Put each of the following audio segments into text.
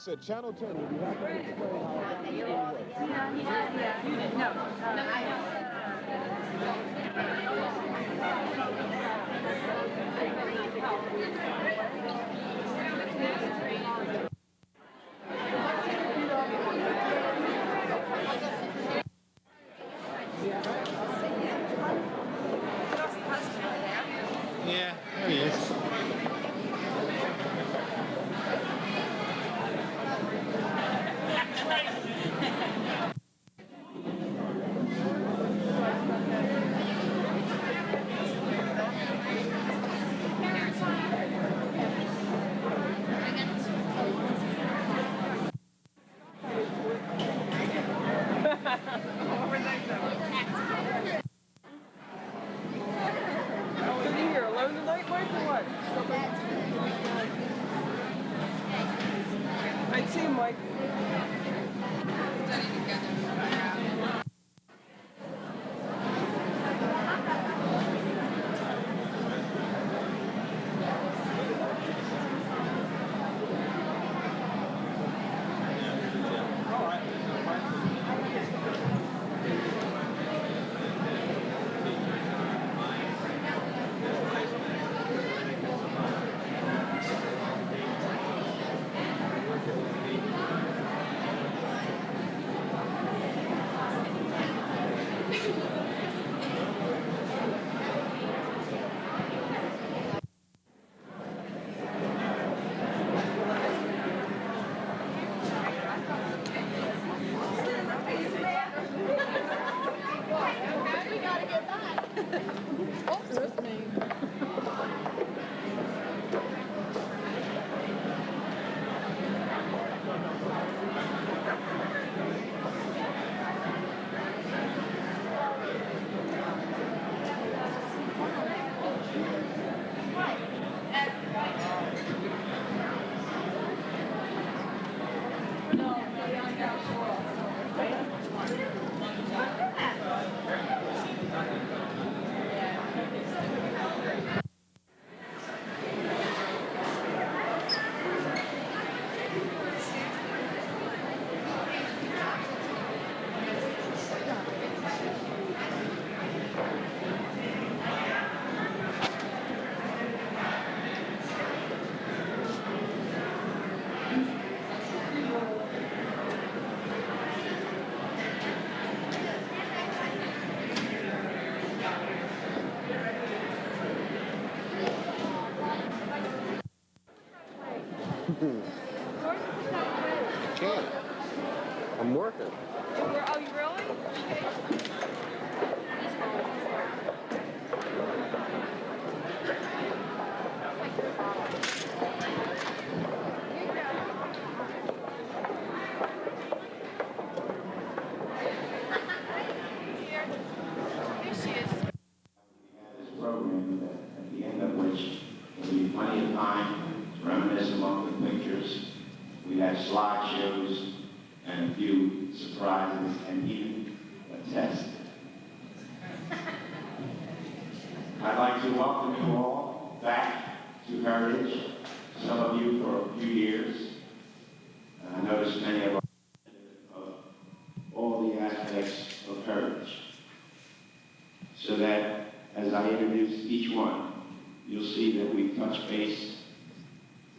Said Channel 10 will be happy to explain how that really works. Yeah, there he is. I'd see Mike. Can't. I'm working. Oh, you really? This program at the end of which will be plenty of time to reminisce along with pictures. We have slideshows and a few surprises and even a test. I'd like to welcome you all back to Heritage, some of you for a few years. I noticed many of all the aspects of Heritage, so that as I introduce each one, you'll see that we touch base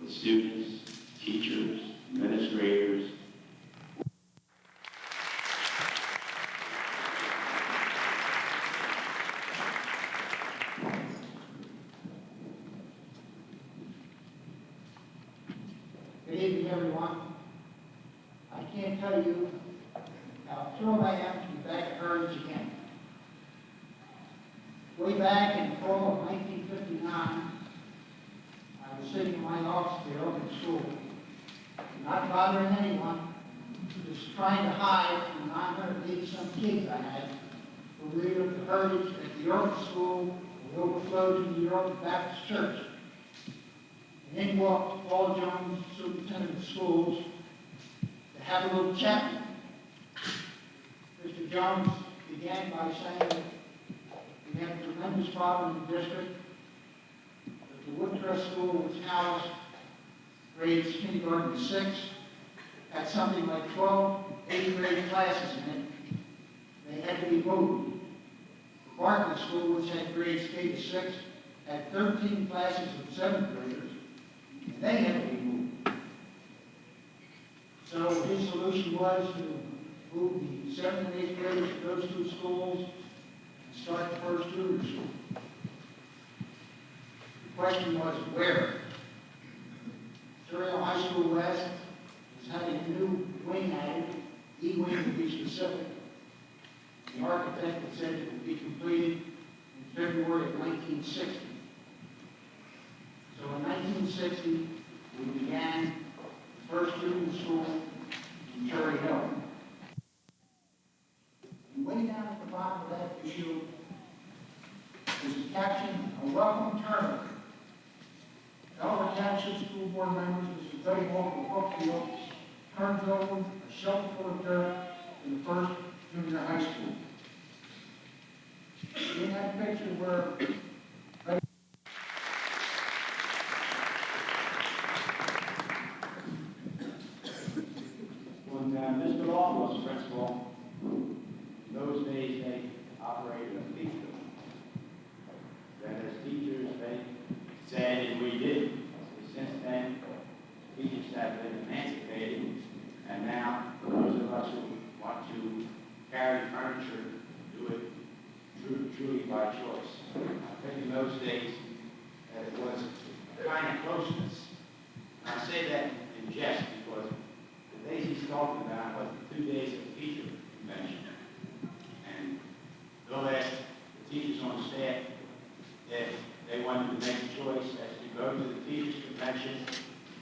with students, teachers, administrators. Good evening, everyone. I can't tell you how thrilled I am to be back at Heritage again. Way back in fall of 1959, I was sitting in my office at the elementary school, not bothering anyone, just trying to hide from 980-some kids I had who were either at Heritage at the Orphan School or overflowed to the York Baptist Church. And in walked Paul Jones, superintendent of schools, to have a little chat. Mr. Jones began by saying we had a tremendous problem in the district, that the Woodcrest School was housed grades kindergarten to 6, had something like 12 eighth grade classes in it. They had to be moved. The Bartlett School, which had grades K to 6, had 13 classes of 7th graders, and they had to be moved. So his solution was to move the 7th and 8th graders to those two schools and start the first junior school. The question was where? Ontario High School West is having a new wing added, E-wing to be specific. The architect had said it would be completed in February of 1960. So in 1960, we began the first junior school in Cherry Hill. And way down at the bottom of that issue is the caption, "A welcome turnover." Elder Township School Board members, Mr. Betty Walker of Brookfield, turns over a shovel full of dirt in the first junior high school. In that picture where When Mr. Long was principal, in those days they operated a feature. Then as teachers, they said, and we did. Since then, teachers have been emancipated, and now those of us who want to carry furniture do it truly by choice. I think in those days that it was a kind of closeness. And I say that in jest because the days he's talking about was the 2 days of teacher convention. And they'll ask the teachers on staff if they wanted to make a choice as to go to the teachers convention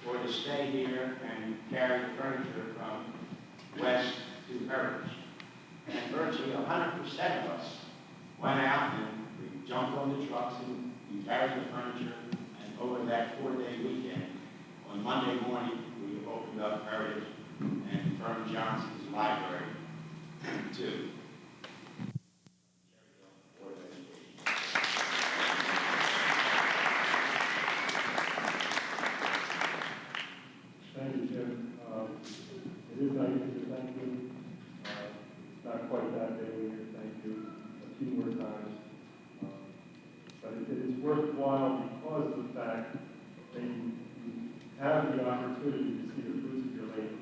or to stay here and carry the furniture from West to Heritage. And virtually 100% of us went out and we jumped on the trucks and we carried the furniture. And over that 4-day weekend, on Monday morning, we opened up Heritage and Fern Johnson's library too. Thank you, Jim. It is nice to thank you. It's not quite that day we thank you a few more times. But it is worthwhile because of the fact that you have the opportunity to see the fruits of your labor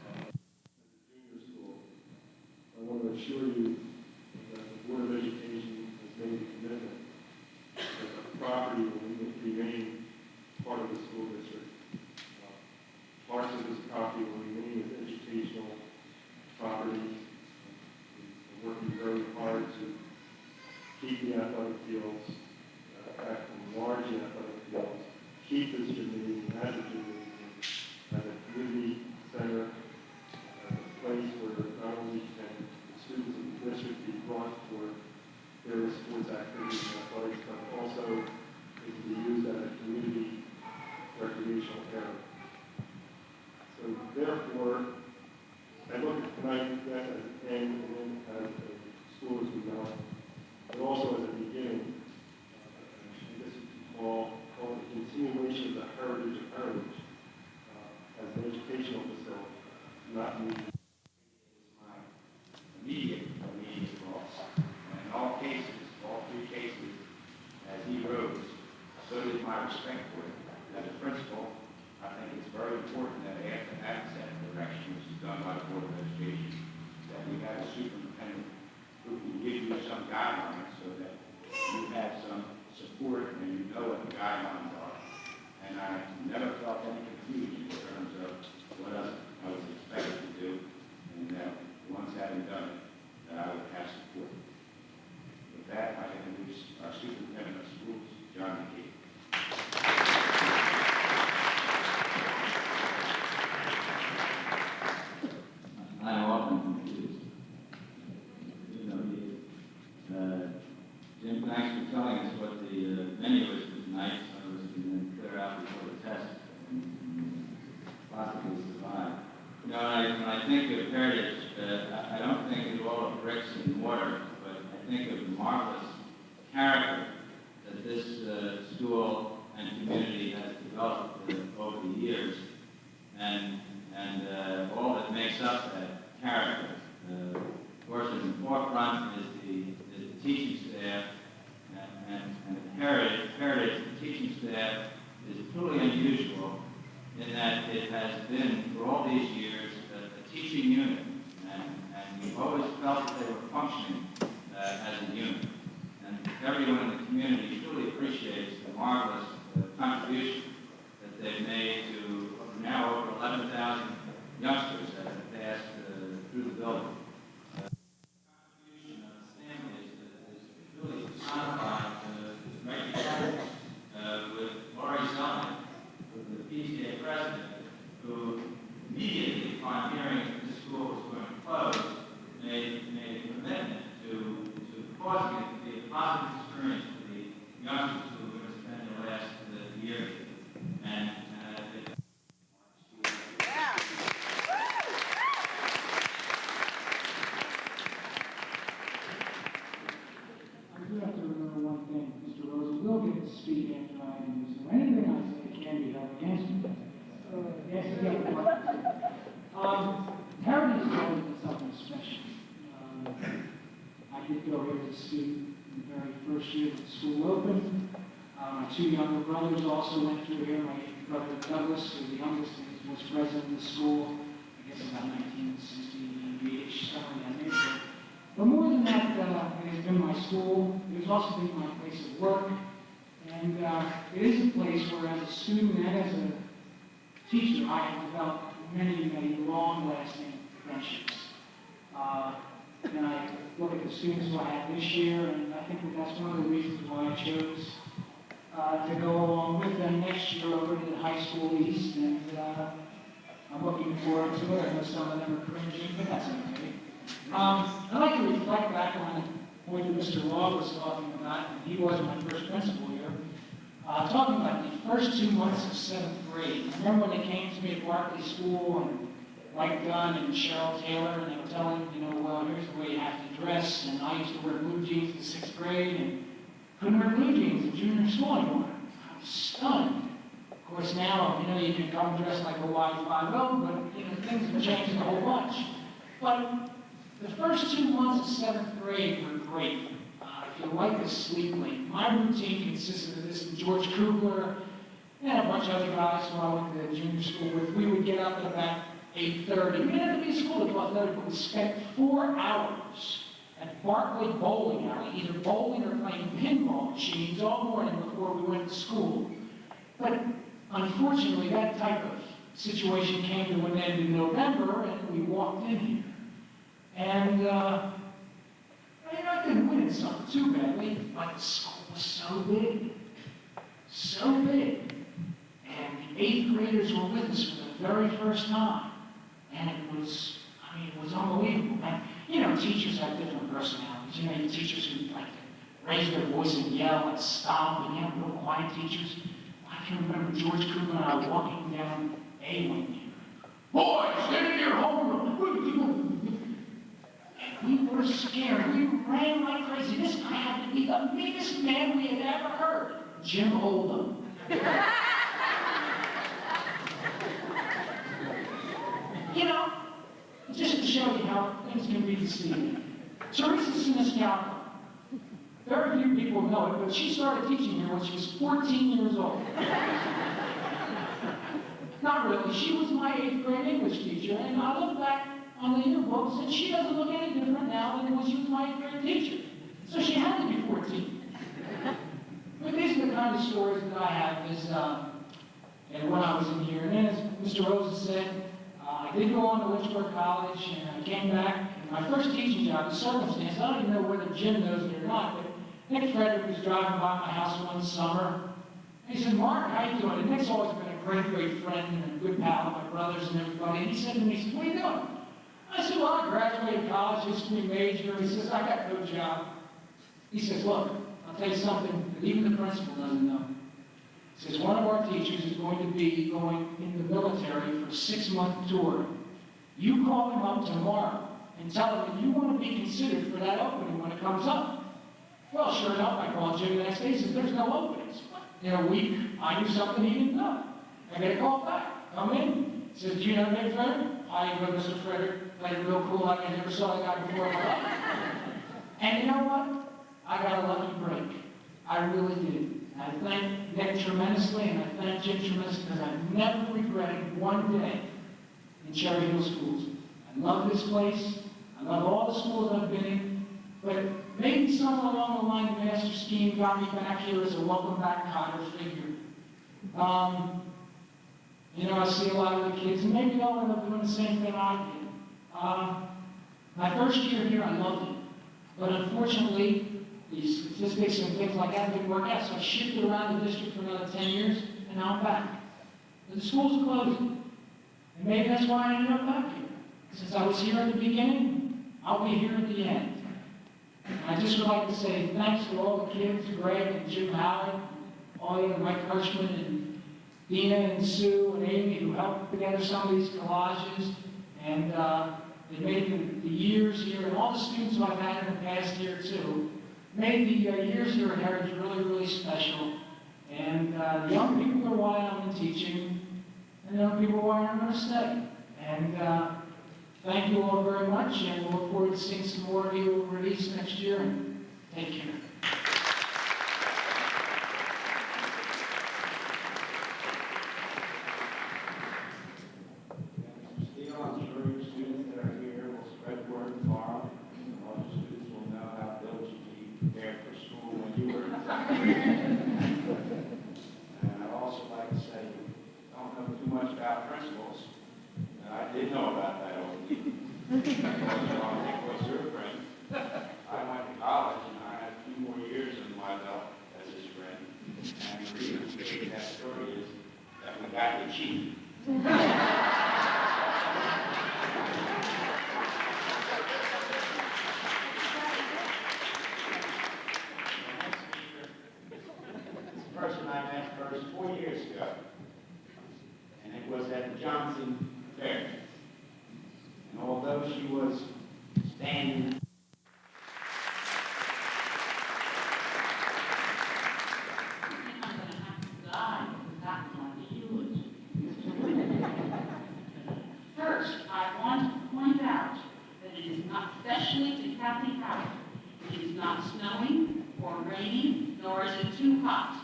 at the junior school. I want to assure you that the Board of Education has made a commitment that the property will remain part of the school district. Parts of this property will remain as educational properties. We're working very hard to keep the athletic fields, enlarge the athletic fields, keep this gymnasium as a gymnasium, as a community center, as a place where not only can the students of the district be brought for various sports activities and athletics, but also it can be used as a community recreational area. So therefore, I look at tonight as an end and as a school as we know, but also as a beginning. I guess you could call it a continuation of the heritage of heritage as an educational facility, not moving. My immediate loss. And in all cases, all 3 cases, as he rose, so did my respect for him. As a principal, I think it's very important that after that set of direction, which is done by the Board of Education, that we have a superintendent who can give you some guidelines so that you have some support and you know what the guidelines are. And I never felt any confusion in terms of what I was expected to do, and that once having done it, that I would have support. With that, I introduce our superintendent of schools, John McKee. I'm often confused. You know, Jim, thanks for telling us what the menu is for tonight, so we can then clear out before the test and possibly survive. You know, when I think of heritage, I don't think of all of bricks and mortar, but I think of the marvelous character that this school and community has developed over the years. And up that character. Of course, in the forefront is the teaching staff, and the heritage of the teaching staff is truly unusual in that it has been, for all these years, a teaching unit, and we've always felt that they were functioning as a unit. And everyone in the community truly appreciates the marvelous contribution that they've made to now over 11,000 youngsters that have passed through the building. The contribution of the family is really personified right here with Laurie Zellman, the PTA president, who immediately upon hearing that the school was going to close, made a commitment to causing it to be a positive experience for the youngsters who were going to spend the last year here. And I do have to remember one thing, Mr. Rosa will get to speak after I introduce him. Anything I say can be held against me. Yes, again, Heritage has always been something special. I did go here as a student in the very first year that the school opened. My two younger brothers also went through here. My brother Douglas, who was the youngest, was president of the school, I guess about 1968-ish, somewhere in that neighborhood. But more than that, it has been my school. It has also been my place of work. And it is a place where, as a student and as a teacher, I have developed many, many long-lasting friendships. And I look at the students who I have this year, and I think that that's one of the reasons why I chose to go along with them next year over to the high school east. And I'm looking forward to it. I know some of them are cringing, but that's okay. I'd like to reflect back on the point that Mr. Law was talking about, and he was my first principal here, talking about the first 2 months of 7th grade. I remember when they came to me at Barclay School, and Mike Dunn and Cheryl Taylor, and they were telling, well, here's the way you have to dress, and I used to wear blue jeans in 6th grade, and couldn't wear blue jeans in junior school anymore. I was stunned. Of course, now, you can come dressed like a Y50, but, things have changed a whole bunch. But the first 2 months of 7th grade were great. If you like to sleep late, my routine consisted of this. And George Kugler and a bunch of other guys who I went to junior school with, we would get up at about 8:30. We didn't have to be at school at 12:30, but we spent 4 hours at Barclay Bowling Alley, either bowling or playing pinball machines all morning before we went to school. But unfortunately, that type of situation came to an end in November, and we walked in here. And, I didn't win it something too badly, but the school was so big. So big. And the 8th graders were with us for the very first time. And it was unbelievable. And, teachers have different personalities. You have teachers who like to raise their voice and yell and stomp, and you have real quiet teachers. I can remember George Kruger and I walking down A one year. Boys, get in your homeroom. We were scared. We ran like crazy. This guy had to be the biggest man we had ever heard. Jim Oldham. Just to show you how things can be deceiving. Teresa Siniscalco. Very few people know it, but she started teaching here when she was 14 years old. Not really. She was my 8th grade English teacher, and I look back on the yearbooks, and she doesn't look any different now than when she was my 8th grade teacher. So she had to be 14. But these are the kind of stories that I have and when I was in here. And then as Mr. Rosa said, I did go on to Lynchburg College, and I came back. And my first teaching job, the circumstance, I don't even know whether Jim knows it or not, but Nick Frederick was driving by my house one summer. And he said, Mark, how you doing? And Nick's always been a great, great friend and a good pal of my brothers and everybody. And he said to me, he said, what are you doing? I said, well, I graduated college, history major. He says, I got no job. He says, look, I'll tell you something that even the principal doesn't know. He says, one of our teachers is going to be going in the military for a 6-month tour. You call him up tomorrow and tell him that you want to be considered for that opening when it comes up. Well, sure enough, I called Jim the next day. He says, there's no openings. In a week, I knew something he didn't know. I get a call back. Come in. He says, do you know Nick Frederick? I know Mr. Frederick played real cool like I never saw a guy before in my life. And you know what? I got a lucky break. I really did. I thank Nick tremendously, and I thank Jim tremendously, because I've never regretted one day in Cherry Hill Schools. I love this place. I love all the schools I've been in. But maybe somewhere along the line, the master scheme got me back here as a welcome back Cotter figure. You know, I see a lot of the kids, and maybe they'll end up doing the same thing I did. My first year here, I loved it. But unfortunately, the statistics and things like that didn't work out, so I shifted around the district for another 10 years, and now I'm back. But the schools are closing. And maybe that's why I ended up back here. Since I was here at the beginning, I'll be here at the end. And I just would like to say thanks to all the kids, Greg and Jim Howard, all you, Mike Hirschman, and Dina and Sue and Amy, who helped put together some of these collages. And they made the years here, and all the students who I've had in the past year too, made the years here at Heritage really, really special. And the young people are why I'm in teaching, and the young people are why I'm going to stay. And thank you all very much, and we'll look forward to seeing some more of you over at East next year, and take care. I'm sure your students that are here will spread the word tomorrow. All the students will know how diligent you prepared for school when you were in And I'd also like to say, I don't know too much about principals. I did know about that over the years. Nick was your friend. I went to college and I had a few more years in my belt as his friend. And the reason for that story is that we got to cheat. Person I met first 4 years ago, and it was at the Johnson Fair. And although she was standing, I'm going to have to die because that's my eulogy. First, I want to point out that it is not, especially to Kathy Howard, it is not snowing or raining, nor is it too hot.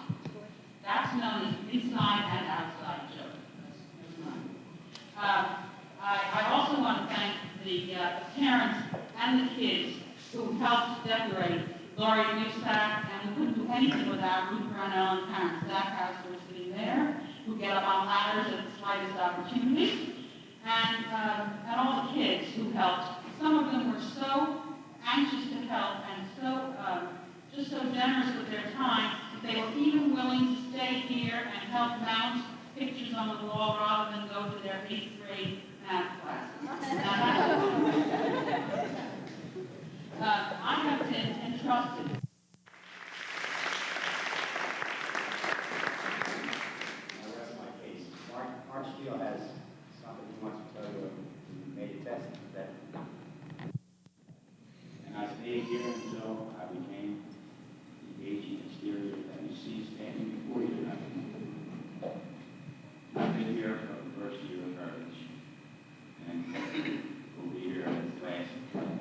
That's known as inside and outside joke. That's mine. I also want to thank the parents and the kids who helped decorate Laurie Newsack, and we couldn't do anything without Ruth Brownell and Karen Stackhouse, who are sitting there, who get up on ladders at the slightest opportunity, and all the kids who helped. Some of them were so anxious to help and so just so generous with their time that they were even willing to stay here and help mount pictures on the wall rather than go to their 8th grade math classes. I have been entrusted. I rest my case. Mark Steele has something he wants to tell you. He made a test of that. And I stayed here until I became the aging exterior that you see standing before you tonight. I've been here for the first year of Heritage, and we'll be here at the last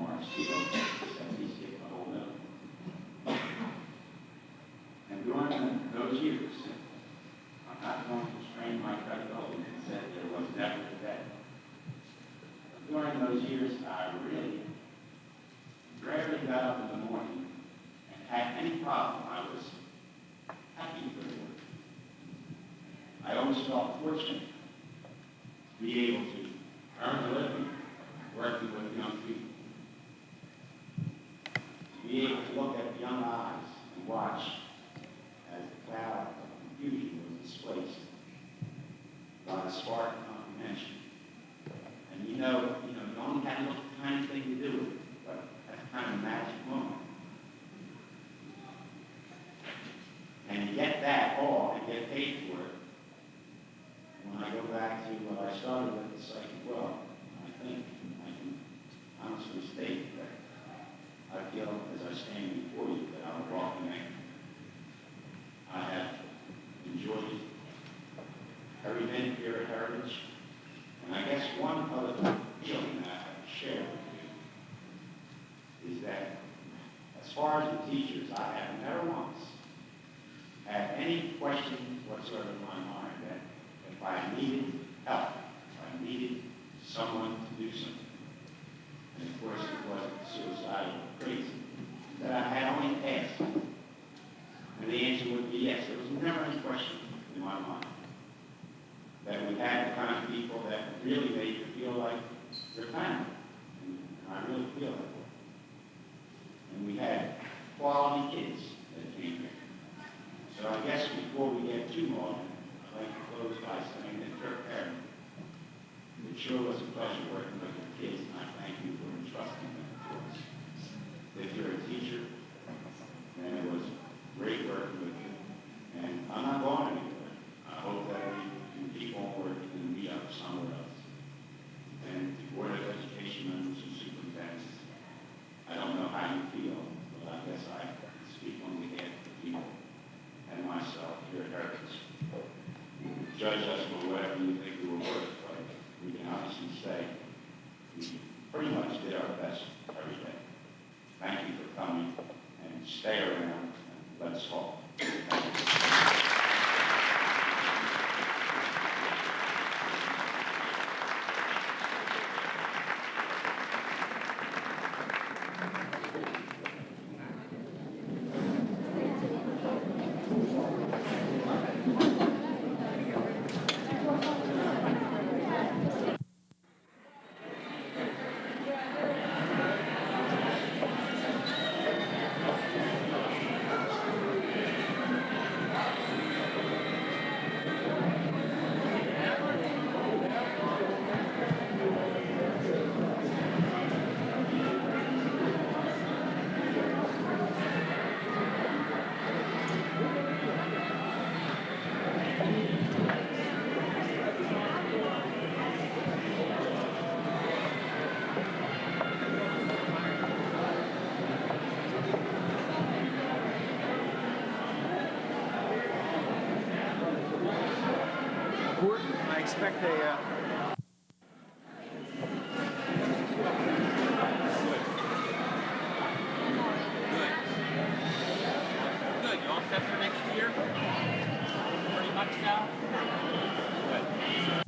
Mark Steele, 76 a whole note. And during those years, I'm not going to strain my credibility and say there was never a day. During those years, I really rarely got up in the morning and had any problem. I was happy for the work. I always felt fortunate to be able to earn a living working with young people. To be able to look at young eyes and watch as the cloud of confusion was displaced by a spark of comprehension. And you only had a little tiny thing to do with it, but that's kind of a magic moment. And you get that all and get paid for it. When I go back to what I started with, the psychic well, I think I can honestly state that I feel as I stand before you that I'm walking in. I have enjoyed every minute here at Heritage. And I guess one other someone to do something. And of course, it wasn't suicidal or crazy. That I had only to ask. And the answer would be yes. There was never any question in my mind. That we had the kind of people that really made you feel like your family. And I really feel that way. And we had quality kids that came here. So I guess before we get too long, I'd like to close by saying that Kirk Perry, it sure was a pleasure working with your kids, and I thank you for entrusting them to us. If you're a teacher, then it was great working with you. And I'm not going anywhere. I hope that we can keep on working and meet up somewhere else. And the Board of Education members and superintendents, I don't know how you feel, but I guess I speak on behalf of the people and myself here at Heritage. Judge us for whatever you think we were worth, but we can honestly say we pretty much did our best every day. Thank you for coming, and stay around, and let's talk. Thank you. I expect a. Good. You all set for next year? Pretty much now? Good.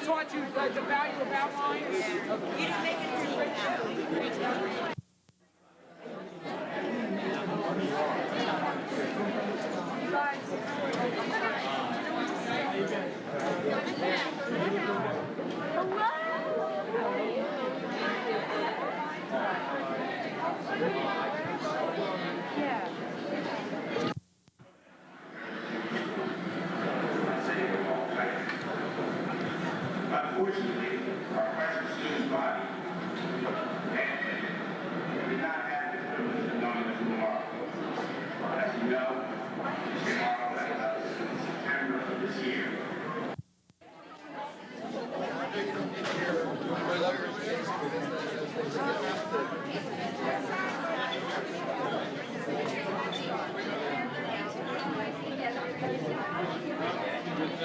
taught you the value of outlines? You didn't make it through great show. Unfortunately, our present student body with